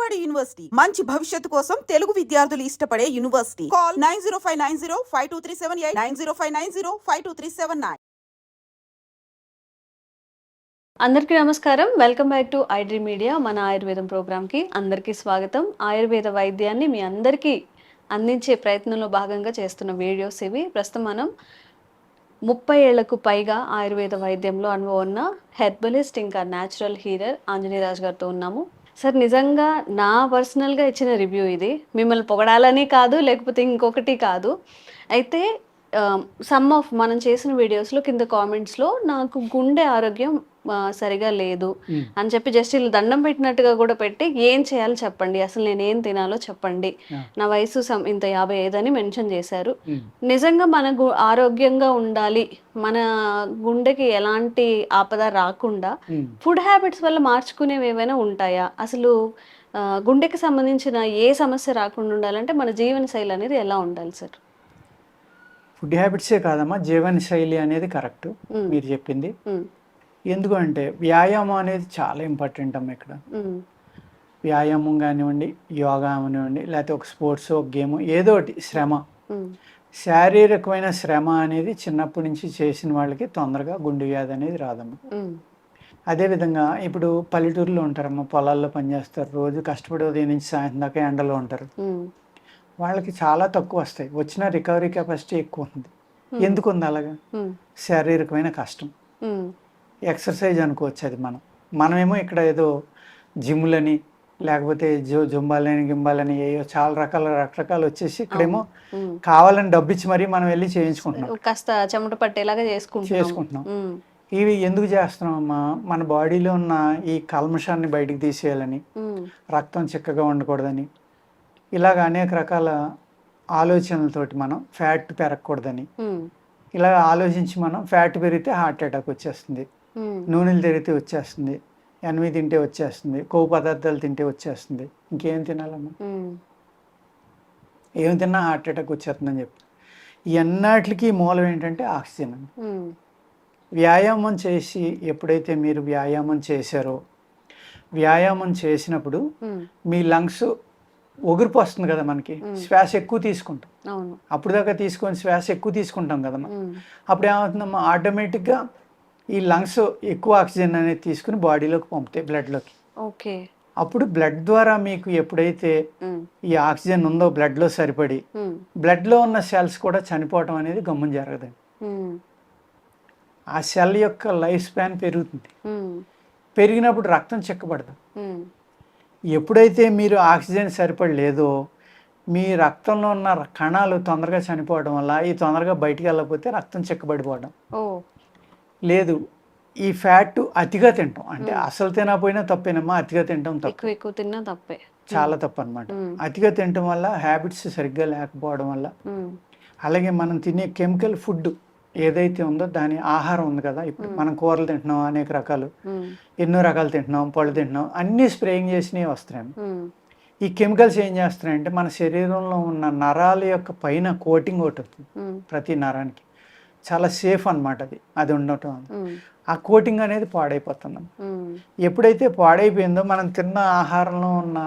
Vijayawada university మంచి భవిష్యత్తు కోసం తెలుగు విద్యార్థులు ఇష్టపడే యూనివర్సిటీ. కాల్ 9059052378 9059052379. అందరికీ నమస్కారం. Welcome back to iDream media. మన ఆయుర్వేదం ప్రోగ్రామ్కి అందరికీ స్వాగతం. ఆయుర్వేద వైద్యాన్ని మీ అందరికీ అందించే ప్రయత్నంలో భాగంగా చేస్తున్న వీడియోస్ ఇవి. ప్రస్తుతం మనం 30 ఏళ్లకు పైగా ఆయుర్వేద వైద్యంలో అనుభవం ఉన్న హెర్బలిస్ట్ ఇంకా న్యాచురల్ హీలర్ ఆంజనేయరాజు గారితో ఉన్నాము. సార్, నిజంగా నా పర్సనల్గా ఇచ్చిన రివ్యూ ఇది. మిమ్మల్ని పొగడాలని కాదు, లేకపోతే ఇంకొకటి కాదు. అయితే మనం చేసిన వీడియోస్లో కింద కామెంట్స్లో నాకు గుండె ఆరోగ్యం సరిగా లేదు అని చెప్పి జస్ట్ ఇలా దండం పెట్టినట్టుగా కూడా పెట్టి ఏం చేయాలో చెప్పండి, అసలు నేను ఏం తినాలో చెప్పండి, నా వయసు ఇంత 55 అని మెన్షన్ చేశారు. నిజంగా మన ఆరోగ్యంగా ఉండాలి, మన గుండెకి ఎలాంటి ఆపద రాకుండా ఫుడ్ హ్యాబిట్స్ వల్ల మార్చుకునేవి ఏవైనా ఉంటాయా? అసలు గుండెకి సంబంధించిన ఏ సమస్య రాకుండా ఉండాలంటే మన జీవన శైలి అనేది ఎలా ఉండాలి సార్? ఫుడ్ హ్యాబిట్సే కాదమ్మా, జీవన శైలి అనేది కరెక్ట్ మీరు చెప్పింది. ఎందుకంటే వ్యాయామం అనేది చాలా ఇంపార్టెంట్ అమ్మ. ఇక్కడ వ్యాయామం కానివ్వండి, యోగా కానివ్వండి, లేకపోతే ఒక స్పోర్ట్స్, ఒక గేమ్, ఏదో ఒకటి శ్రమ, శారీరకమైన శ్రమ అనేది చిన్నప్పటి నుంచి చేసిన వాళ్ళకి తొందరగా గుండె వ్యాధి అనేది రాదమ్మ. అదేవిధంగా ఇప్పుడు పల్లెటూరులో ఉంటారమ్మ, పొలాల్లో పనిచేస్తారు, రోజు కష్టపడి ఉదయం నుంచి సాయంత్రం దాకా ఎండలో ఉంటారు. వాళ్ళకి చాలా తక్కువ వస్తాయి, వచ్చిన రికవరీ కెపాసిటీ ఎక్కువ ఉంది. ఎందుకు ఉంది అలాగా? శారీరకమైన కష్టం, ఎక్సర్సైజ్ అనుకోవచ్చు అది. మనమేమో ఇక్కడ ఏదో జిమ్లని లేకపోతే జుంబాలని గింబాలని ఏయో చాలా రకరకాలు వచ్చేసి ఇక్కడేమో కావాలని డబ్బిచ్చి మరీ మనం వెళ్ళి చేయించుకుంటున్నాం, కాస్త చెమట పట్టేలాగా చేసుకుంటున్నాం. ఇవి ఎందుకు చేస్తున్నామమ్మా? మన బాడీలో ఉన్న ఈ కల్మషాన్ని బయటికి తీసేయాలని, రక్తం చిక్కగా ఉండకూడదని, ఇలాగ అనేక రకాల ఆలోచనలతోటి మనం ఫ్యాట్ పెరగకూడదని ఇలా ఆలోచించి మనం ఫ్యాట్ పెరిగితే హార్ట్ అటాక్ వచ్చేస్తుంది, నూనెలు తిరిగితే వచ్చేస్తుంది, ఎనిమిది తింటే వచ్చేస్తుంది, కొవ్వు పదార్థాలు తింటే వచ్చేస్తుంది, ఇంకేం తినాలమ్మా? ఏం తిన్నా హార్ట్ అటాక్ వచ్చేస్తుందని చెప్పి. ఎన్నాటికి మూలం ఏంటంటే ఆక్సిజన్ అండి. వ్యాయామం చేసి ఎప్పుడైతే మీరు వ్యాయామం చేశారో, వ్యాయామం చేసినప్పుడు మీ లంగ్స్ ఒగురుపు వస్తుంది కదా, మనకి శ్వాస ఎక్కువ తీసుకుంటాం. అప్పుడు దాకా తీసుకొని శ్వాస ఎక్కువ తీసుకుంటాం కదమ్మా. అప్పుడు ఏమవుతుందమ్మా, ఆటోమేటిక్గా ఈ లంగ్స్ ఎక్కువ ఆక్సిజన్ అనేది తీసుకుని బాడీలోకి పంపుతాయి, బ్లడ్లోకి. అప్పుడు బ్లడ్ ద్వారా మీకు ఎప్పుడైతే ఈ ఆక్సిజన్ ఉందో బ్లడ్లో సరిపడి, బ్లడ్లో ఉన్న సెల్స్ కూడా చనిపోవటం అనేది గమ్మున జరగదండి. ఆ సెల్ యొక్క లైఫ్ స్పాన్ పెరుగుతుంది. పెరిగినప్పుడు రక్తం చిక్కబడదు. ఎప్పుడైతే మీరు ఆక్సిజన్ సరిపడలేదో మీ రక్తంలో ఉన్న కణాలు తొందరగా చనిపోవడం వల్ల, ఈ తొందరగా బయటికి వెళ్ళకపోతే రక్తం చిక్కబడిపోవడం. లేదు, ఈ ఫ్యాట్ అతిగా తింటాం, అంటే అసలు తినకపోయినా తప్పేనమ్మా, అతిగా తింటాం తప్పు, ఎక్కువ తిన్నా తప్పే, చాలా తప్పు అనమాట. అతిగా తినటం వల్ల, హ్యాబిట్స్ సరిగ్గా లేకపోవడం వల్ల, అలాగే మనం తినే కెమికల్ ఫుడ్ ఏదైతే ఉందో దాని ఆహారం ఉంది కదా, ఇప్పుడు మనం కూరలు తింటున్నాం, అనేక రకాలు, ఎన్నో రకాలు తింటున్నాం, పళ్ళు తింటున్నాం, అన్నీ స్ప్రేయింగ్ చేసినవి వస్తున్నాయి. ఈ కెమికల్స్ ఏం చేస్తున్నాయంటే మన శరీరంలో ఉన్న నరాల యొక్క పైన కోటింగ్ ఒకటి ఉంటుంది, ప్రతి నరానికి చాలా సేఫ్ అనమాట అది ఉండటం. ఆ కోటింగ్ అనేది పాడైపోతున్నాం. ఎప్పుడైతే పాడైపోయిందో మనం తిన్న ఆహారంలో ఉన్న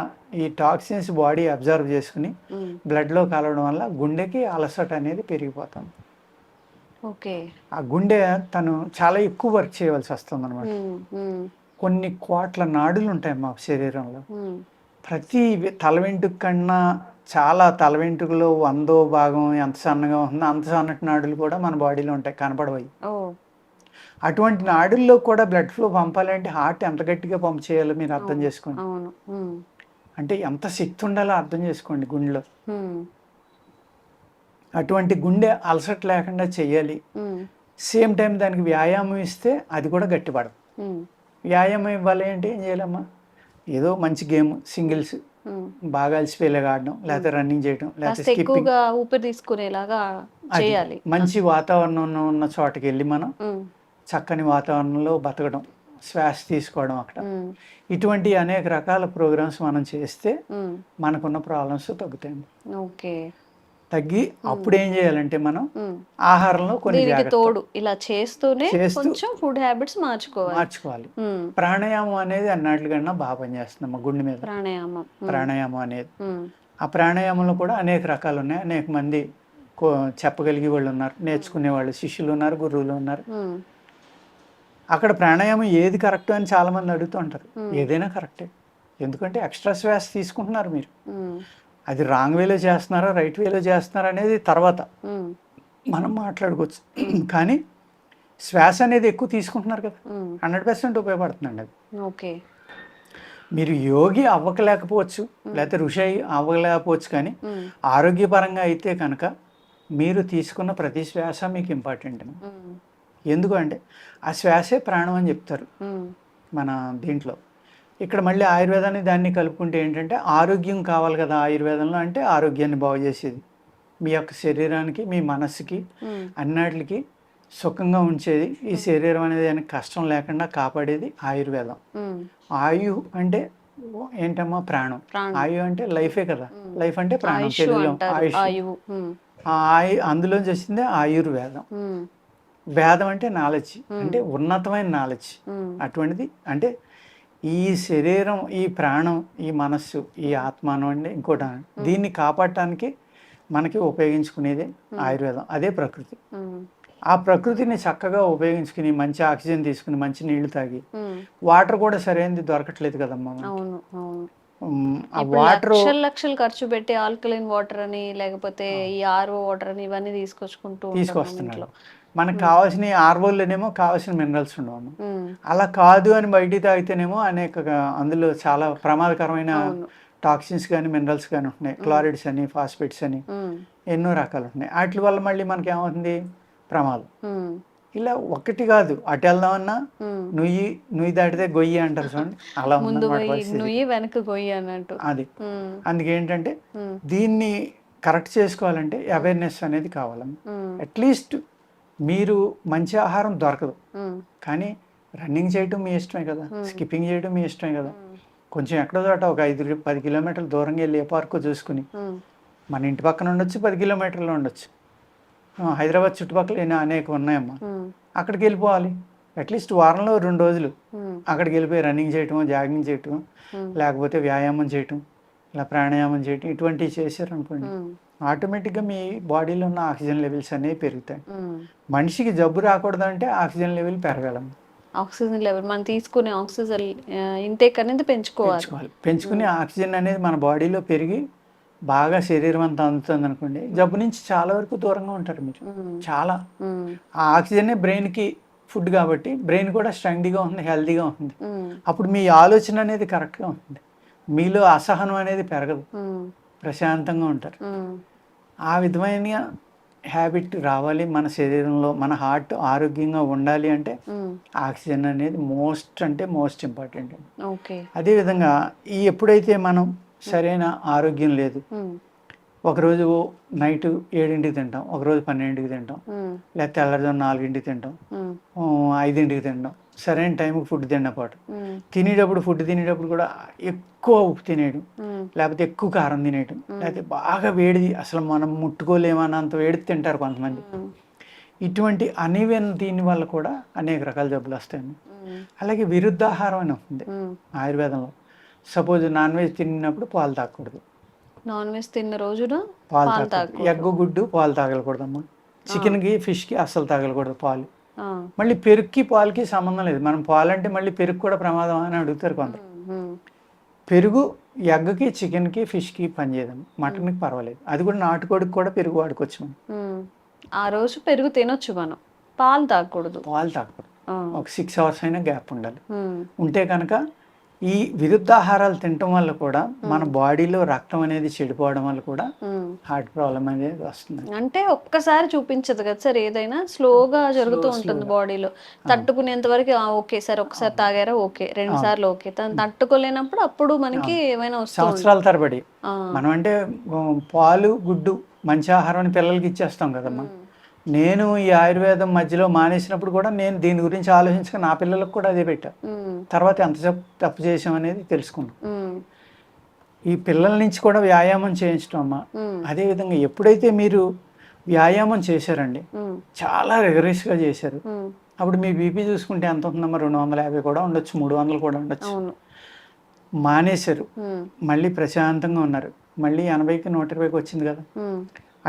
ఈ టాక్సిన్స్ బాడీ అబ్జర్వ్ చేసుకుని బ్లడ్లో కలవడం వల్ల గుండెకి అలసట అనేది పెరిగిపోతుంది. ఆ గుండె తను చాలా ఎక్కువ వర్క్ చేయవలసి వస్తుంది అనమాట. కొన్ని కోట్ల నాడులు ఉంటాయి మా శరీరంలో. ప్రతి తల వెంట్రుక కన్నా చాలా తల వెంట్రుకలో 100వ భాగం ఎంత సన్నగా ఉంటుందో అంత సన్నటి నాడులు కూడా మన బాడీలో ఉంటాయి, కనపడవయి. అటువంటి నాడుల్లో కూడా బ్లడ్ ఫ్లో పంపాలంటే హార్ట్ ఎంత గట్టిగా పంప్ చేయాలో మీరు అర్థం చేసుకోండి. అంటే ఎంత శక్తి ఉండాలో అర్థం చేసుకోండి గుండెలో. అటువంటి గుండె అలసట లేకుండా చెయ్యాలి. సేమ్ టైం దానికి వ్యాయామం ఇస్తే అది కూడా గట్టిపడదు. వ్యాయామం ఇవ్వాలి అంటే ఏం చేయాలమ్మా? ఏదో మంచి గేమ్, సింగిల్స్ బాగా అలసిపోయేలాగా ఆడడం, లేకపోతే రన్నింగ్ చేయడం, లేకపోతే స్కిప్పింగ్, ఊపిరి తీసుకునేలాగా చేయాలి. మంచి వాతావరణం ఉన్న చోటకి వెళ్ళి మనం చక్కని వాతావరణంలో బతకడం, శ్వాస తీసుకోవడం అక్కడ, ఇటువంటి అనేక రకాల ప్రోగ్రామ్స్ మనం చేస్తే మనకున్న ప్రాబ్లమ్స్ తగ్గుతాయి. తగ్గి అప్పుడు ఏం చేయాలంటే మనం ఆహారంలో కొన్ని దీనికి జాగ్రత్తలు తోడు ఇలా చేస్తూనే చేస్తూ కొంచెం ఫుడ్ హ్యాబిట్స్ మార్చుకోవాలి. మార్చుకోవాలి. ప్రాణాయామం అనేది అన్నిటికన్నా బాగా పనిచేస్తుంది గుండె మీద. ప్రాణాయామం. ప్రాణాయామం అనేది, ఆ ప్రాణాయామంలో కూడా అనేక రకాలు ఉన్నాయి. అనేక మంది చెప్పగలిగే వాళ్ళు ఉన్నారు, నేర్చుకునే వాళ్ళు, శిష్యులు ఉన్నారు, గురువులు ఉన్నారు. అక్కడ ప్రాణాయామం ఏది కరెక్ట్ అని చాలా మంది అడుగుతూ ఉంటారు. ఏదైనా కరెక్టే, ఎందుకంటే ఎక్స్ట్రా శ్వాస తీసుకుంటున్నారు మీరు. అది రాంగ్ వేలో చేస్తున్నారా రైట్ వేలో చేస్తున్నారా అనేది తర్వాత మనం మాట్లాడుకోవచ్చు. కానీ శ్వాస అనేది ఎక్కువ తీసుకుంటున్నారు కదా, 100% ఉపయోగపడుతుందండి అది. ఓకే. మీరు యోగి అవ్వకలేకపోవచ్చు, లేకపోతే ఋషి అవ్వలేకపోవచ్చు, కానీ ఆరోగ్యపరంగా అయితే కనుక మీరు తీసుకున్న ప్రతి శ్వాస మీకు ఇంపార్టెంట్. ఎందుకంటే ఆ శ్వాసే ప్రాణం అని చెప్తారు మన దీంట్లో. ఇక్కడ మళ్ళీ ఆయుర్వేదాన్ని దాన్ని కలుపుకుంటే ఏంటంటే ఆరోగ్యం కావాలి కదా ఆయుర్వేదంలో, అంటే ఆరోగ్యాన్ని బాగు చేసేది, మీ యొక్క శరీరానికి, మీ మనస్సుకి, అన్నిటికి సుఖంగా ఉంచేది, ఈ శరీరం అనేది దానికి కష్టం లేకుండా కాపాడేది ఆయుర్వేదం. ఆయు అంటే ఏంటమ్మా? ప్రాణం. ఆయు అంటే లైఫే కదా, లైఫ్ అంటే ప్రాణం తెలుగులో ఆయుష్. అందులోంచి వచ్చిందే ఆయుర్వేదం. వేదం అంటే నాలెడ్జ్, అంటే ఉన్నతమైన నాలెడ్జ్. అటువంటిది అంటే ఈ శరీరం, ఈ ప్రాణం, ఈ మనస్సు, ఈ ఆత్మ అంటే ఇంకోటి, దీన్ని కాపాడటానికి మనకి ఉపయోగించుకునేది ఆయుర్వేదం. అదే ప్రకృతి. ఆ ప్రకృతిని చక్కగా ఉపయోగించుకుని మంచి ఆక్సిజన్ తీసుకుని మంచి నీళ్లు తాగి, వాటర్ కూడా సరైనది దొరకట్లేదు కదమ్మా. ఆ వాటర్ లక్షలు ఖర్చు పెట్టి ఆల్కలైన్ వాటర్ అని, లేకపోతే ఈ ఆర్ఓ వాటర్ అని ఇవన్నీ తీసుకొస్తున్నారు. మనకు కావాల్సిన ఆర్వోల్లోనేమో కావాల్సిన మినరల్స్ ఉండవు. అలా కాదు అని బయట తాగితేనేమో అనేక అందులో చాలా ప్రమాదకరమైన టాక్సిన్స్ కానీ మినరల్స్ కానీ ఉంటున్నాయి. క్లోరైడ్స్ అని, ఫాస్ఫేట్స్ అని ఎన్నో రకాలు ఉంటున్నాయి. వాటి వల్ల మళ్ళీ మనకి ఏమవుతుంది? ప్రమాదం. ఇలా ఒకటి కాదు, అటు వెళ్దామన్నా నుయ్యి దాటితే గొయ్యి అంటారు చూడండి, అలా ఉంది. అది అందుకేంటంటే దీన్ని కరెక్ట్ చేసుకోవాలంటే అవేర్నెస్ అనేది కావాలమ్మా. అట్లీస్ట్ మీరు మంచి ఆహారం దొరకదు, కానీ రన్నింగ్ చేయటం మీ ఇష్టమే కదా, స్కిప్పింగ్ చేయడం మీ ఇష్టమే కదా. కొంచెం ఎక్కడో చోట ఒక 5-10 కిలోమీటర్ల దూరంగా వెళ్ళి ఏ పార్కో చూసుకుని, మన ఇంటి పక్కన ఉండొచ్చు, 10 కిలోమీటర్లు ఉండొచ్చు, హైదరాబాద్ చుట్టుపక్కల అనేక ఉన్నాయమ్మా, అక్కడికి వెళ్ళిపోవాలి. అట్లీస్ట్ వారంలో 2 రోజులు అక్కడికి వెళ్ళిపోయి రన్నింగ్ చేయటం, జాగింగ్ చేయటం, లేకపోతే వ్యాయామం చేయటం, ఇలా ప్రాణాయామం చేయటం, ఇటువంటివి చేశారనుకోండి, ఆటోమేటిక్గా మీ బాడీలో ఉన్న ఆక్సిజన్ లెవెల్స్ అనేవి పెరుగుతాయి. మనిషికి జబ్బు రాకూడదంటే ఆక్సిజన్ లెవెల్ పెరగాలి. ఆక్సిజన్ లెవెల్ మనం తీసుకునే ఆక్సిజన్ ఇంటేక్ అనేది పెంచుకోవాలి. పెంచుకునే ఆక్సిజన్ అనేది మన బాడీలో పెరిగి బాగా శరీరం అంతా అందుతుంది అనుకోండి, జబ్బు నుంచి చాలా వరకు దూరంగా ఉంటారు మీరు. చాలా ఆ ఆక్సిజనే బ్రెయిన్కి ఫుడ్ కాబట్టి బ్రెయిన్ కూడా స్ట్రెంగ్గా ఉంటుంది, హెల్తీగా ఉంటుంది. అప్పుడు మీ ఆలోచన అనేది కరెక్ట్గా ఉంటుంది, మీలో అసహనం అనేది పెరగదు, ప్రశాంతంగా ఉంటారు. ఆ విధమైన హ్యాబిట్ రావాలి మన శరీరంలో. మన హార్ట్ ఆరోగ్యంగా ఉండాలి అంటే ఆక్సిజన్ అనేది మోస్ట్ ఇంపార్టెంట్. అదేవిధంగా ఎప్పుడైతే మనం సరైన ఆరోగ్యం లేదు, ఒకరోజు నైట్ 7ంటికి తింటాం, ఒకరోజు 12ంటికి తింటాం, లేకపోతే తెల్లవారుజామున 4ంటికి తింటాం, 5ంటికి తింటాం, సరైన టైంకి ఫుడ్ తిన్నపాటు, ఫుడ్ తినేటప్పుడు కూడా ఎక్కువ ఉప్పు తినేయడం, లేకపోతే ఎక్కువ కారం తినేయడం, లేకపోతే బాగా వేడిది అసలు మనం ముట్టుకోలేమన్నంత వేడి తింటారు కొంతమంది. ఇటువంటి అనివెన్ దీని వల్ల కూడా అనేక రకాల జబ్బులు వస్తాయి. అలాగే విరుద్ధాహారం అని ఉంటుంది ఆయుర్వేదంలో. సపోజ్ నాన్ వెజ్ తిన్నప్పుడు పాలు తాగకూడదు, నాన్ వెజ్ తిన్న రోజున పాలు తాగకూడదు, ఎగ్గు గుడ్డు పాలు తాగకూడదమ్మా, చికెన్కి ఫిష్కి అస్సలు తాగకూడదు పాలు. మళ్ళీ పెరుగుకి పాలకి సంబంధం లేదు. మనం పాలు అంటే మళ్ళీ పెరుగు కూడా ప్రమాదం అని అడుగుతారు కొందరు. పెరుగు ఎగ్కి, చికెన్కి, ఫిష్కి పనిచేయదు, మటన్కి పర్వాలేదు. అది కూడా నాటుకోడికి కూడా పెరుగు వాడుకోవచ్చు మనం. ఆ రోజు పెరుగు తినొచ్చు, మనం పాలు తాగకూడదు. ఒక 6 hours అయినా గ్యాప్ ఉండాలి. ఉంటే కనుక ఈ విరుద్ధాహారాలు తినటం వల్ల కూడా మన బాడీలో రక్తం అనేది చెడిపోవడం వల్ల కూడా హార్ట్ ప్రాబ్లం అనేది వస్తుంది. అంటే ఒక్కసారి చూపించదు కదా సార్, ఏదైనా స్లోగా జరుగుతూ ఉంటుంది బాడీలో. తట్టుకునేంత వరకు ఓకే సార్, ఒకసారి తాగారా ఓకే, 2 సార్లు ఓకే, తట్టుకోలేనప్పుడు అప్పుడు మనకి ఏమైనా సంవత్సరాల తరబడి మనం అంటే పాలు గుడ్డు మంచి ఆహారం పిల్లలకి ఇచ్చేస్తాం కదమ్మా. నేను ఈ ఆయుర్వేదం మధ్యలో మానేసినప్పుడు కూడా నేను దీని గురించి ఆలోచించుకుని నా పిల్లలకు కూడా అదే పెట్టా. తర్వాత ఎంత తప్పు చేసాం అనేది తెలుసుకున్నాం. ఈ పిల్లల నుంచి కూడా వ్యాయామం చేయించడం అమ్మ. అదేవిధంగా ఎప్పుడైతే మీరు వ్యాయామం చేశారండి, చాలా రిగరస్గా చేశారు, అప్పుడు మీ బీపీ చూసుకుంటే ఎంత ఉంటుందమ్మా? 250 కూడా ఉండొచ్చు, 300 కూడా ఉండొచ్చు. మానేశారు, మళ్ళీ ప్రశాంతంగా ఉన్నారు, మళ్ళీ 80కి 120కి వచ్చింది కదా.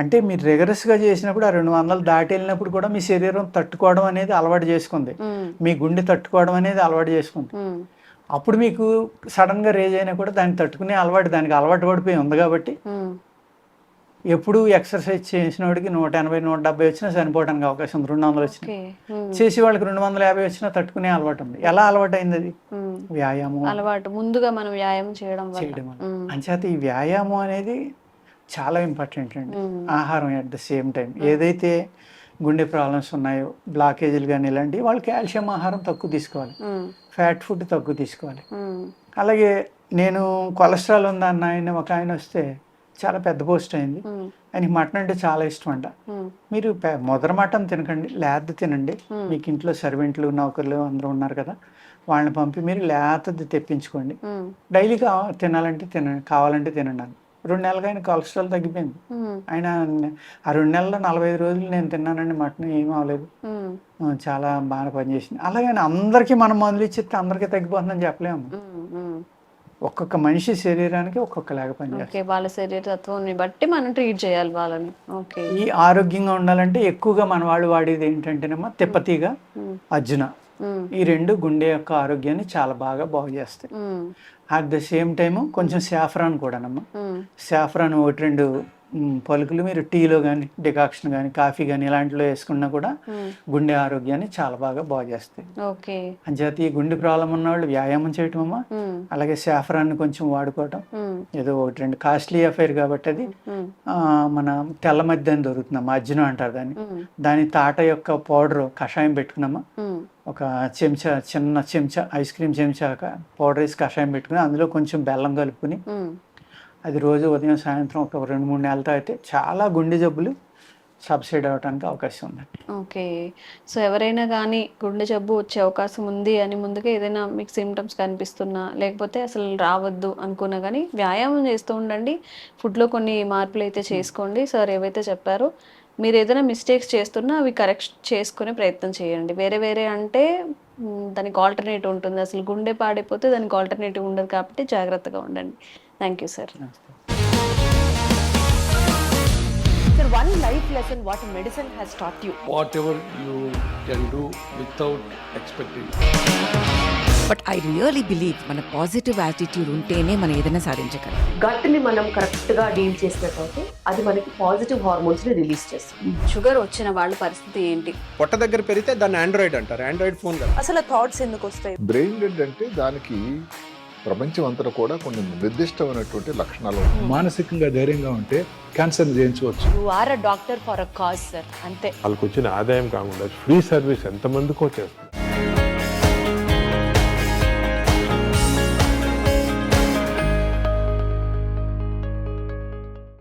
అంటే మీరు రిగరస్గా చేసినప్పుడు ఆ 200 దాటి వెళ్ళినప్పుడు కూడా మీ శరీరం తట్టుకోవడం అనేది అలవాటు చేసుకుంది, మీ గుండె తట్టుకోవడం అనేది అలవాటు చేసుకుంది. అప్పుడు మీకు సడన్గా రేజ్ అయినా కూడా దాన్ని తట్టుకునే అలవాటు, దానికి అలవాటు పడిపోయి ఉంది. కాబట్టి ఎప్పుడు ఎక్సర్సైజ్ చేసిన వాడికి 180, 170 వచ్చినా చనిపోవడానికి అవకాశం ఉంది. 200 వచ్చినా, చేసే వాళ్ళకి 250 వచ్చినా తట్టుకునే అలవాటు ఉంది. ఎలా అలవాటు అయింది? అది వ్యాయామం అలవాటు, ముందుగా మనం వ్యాయామం చేయడం వల్ల. అంచేత ఈ వ్యాయామం అనేది చాలా ఇంపార్టెంట్ అండి. ఆహారం అట్ ద సేమ్ టైం, ఏదైతే గుండె ప్రాబ్లమ్స్ ఉన్నాయో, బ్లాకేజీలు కానీ ఇలాంటివి, వాళ్ళు కాల్షియం ఆహారం తక్కువ తీసుకోవాలి, ఫ్యాట్ ఫుడ్ తక్కువ తీసుకోవాలి. అలాగే నేను కొలెస్ట్రాల్ ఉందన్న ఒక ఆయన వస్తే, చాలా పెద్ద పోస్ట్ అయింది, ఆయనకి మటన్ అంటే చాలా ఇష్టం అంట. మీరు మొదర మటన్ తినకండి, లేత తినండి. మీకు ఇంట్లో సర్వెంట్లు, నౌకర్లు అందరూ ఉన్నారు కదా, వాళ్ళని పంపి మీరు లేతది తెప్పించుకోండి, డైలీ తినాలంటే తినండి, కావాలంటే తినండి అని. 2 నెలలుగా ఆయన కొలెస్ట్రాల్ తగ్గిపోయింది. ఆయన ఆ 2 నెలల్లో 45 రోజులు నేను తిన్నానండి మటన్, ఏం అవ్వలేదు, చాలా బాగా పనిచేసింది. అలాగే అందరికీ మనం మందులు ఇచ్చేస్తే అందరికీ తగ్గిపోతుందని చెప్పలేము. ఒక్కొక్క మనిషి శరీరానికి ఒక్కొక్కలాగా పనిచేస్తుంది. వాళ్ళ శరీరత్వాన్ని బట్టి మనం ట్రీట్ చేయాలి వాళ్ళని. ఈ ఆరోగ్యంగా ఉండాలంటే ఎక్కువగా మన వాళ్ళు వాడేది ఏంటంటేనమ్మా, తిప్పతీగ, అర్జున, ఈ 2 గుండె యొక్క ఆరోగ్యాన్ని చాలా బాగా బాగు చేస్తాయి. అట్ ద సేమ్ టైము కొంచెం సాఫ్రాన్ కూడానమ్మా. సాఫ్రాన్ 1-2 పలుకులు మీరు టీలో కానీ, డికాక్షన్ కానీ, కాఫీ కానీ ఇలాంటిలో వేసుకున్నా కూడా గుండె ఆరోగ్యాన్ని చాలా బాగా బాగు చేస్తాయి. అంచేత ఈ గుండె ప్రాబ్లం ఉన్న వాళ్ళు వ్యాయామం చేయటం అమ్మా, అలాగే సాఫ్రాన్ని కొంచెం వాడుకోవటం. ఏదో 1-2 కాస్ట్లీ అఫైర్ కాబట్టి అది మన తెల్ల మధ్య అని దొరుకుతుందమ్మా, అర్జున అంటారు దాన్ని. దాని తాట యొక్క పౌడర్ కషాయం పెట్టుకున్నామా, ఒక చెంచా, చిన్న చెంచా, ఐస్ క్రీమ్ చెంచా పౌడర్ వేసి కషాయం పెట్టుకుని అందులో కొంచెం బెల్లం కలుపుకుని అది రోజు ఉదయం సాయంత్రం ఒక 2-3 నెలలతో అయితే చాలా గుండె జబ్బులు సబ్సైడ్ అవడానికి అవకాశం ఉంది. ఓకే. సో ఎవరైనా కానీ గుండె జబ్బు వచ్చే అవకాశం ఉంది అని ముందుగా ఏదైనా మీకు సిమ్టమ్స్ కనిపిస్తున్నా, లేకపోతే అసలు రావద్దు అనుకున్నా కానీ వ్యాయామం చేస్తూ ఉండండి, ఫుడ్లో కొన్ని మార్పులు అయితే చేసుకోండి. సార్ ఏవైతే చెప్పారో, మీరు ఏదైనా మిస్టేక్స్ చేస్తున్నా అవి కరెక్ట్ చేసుకునే ప్రయత్నం చేయండి. వేరే అంటే దానికి ఆల్టర్నేటివ్ ఉంటుంది, అసలు గుండె పాడైపోతే దానికి ఆల్టర్నేటివ్ ఉండదు, కాబట్టి జాగ్రత్తగా ఉండండి. Thank you sir. Sir, one life lesson what medicine has taught you. Whatever you can do without expecting. But I really believe మన పాజిటివ్ యాటిట్యూడ్ ఉంటేనే మనం ఏదైనా సాధించగలం. గట్ ని మనం కరెక్ట్ గా డీల్ చేసినట్లయితే అది మనకి పాజిటివ్ హార్మోన్స్ ని రిలీజ్ చేస్తుంది. షుగర్ వచ్చిన వాళ్ళ పరిస్థితి ఏంటి? పొట్ట దగ్గర పెరిగితే దాన్ని ఆండ్రాయిడ్ అంటారు, ఆండ్రాయిడ్ ఫోన్ కదా. అసలు థాట్స్ ఎందుకు వస్తాయి? బ్రెయిన్ డెడ్ అంటే దానికి ప్రపంచం అంతా కూడా కొన్ని నిర్దిష్టమైనటువంటి లక్షణాలు ఉంటాయి. మానసికంగా ధైర్యంగా ఉంటే క్యాన్సర్ జయించవచ్చు. You are a doctor for a cause sir, అంతే. వాళ్ళకి వచ్చిన ఆదాయం కాకుండా ఫ్రీ సర్వీస్ ఎంతమందికో చేస్తుంది.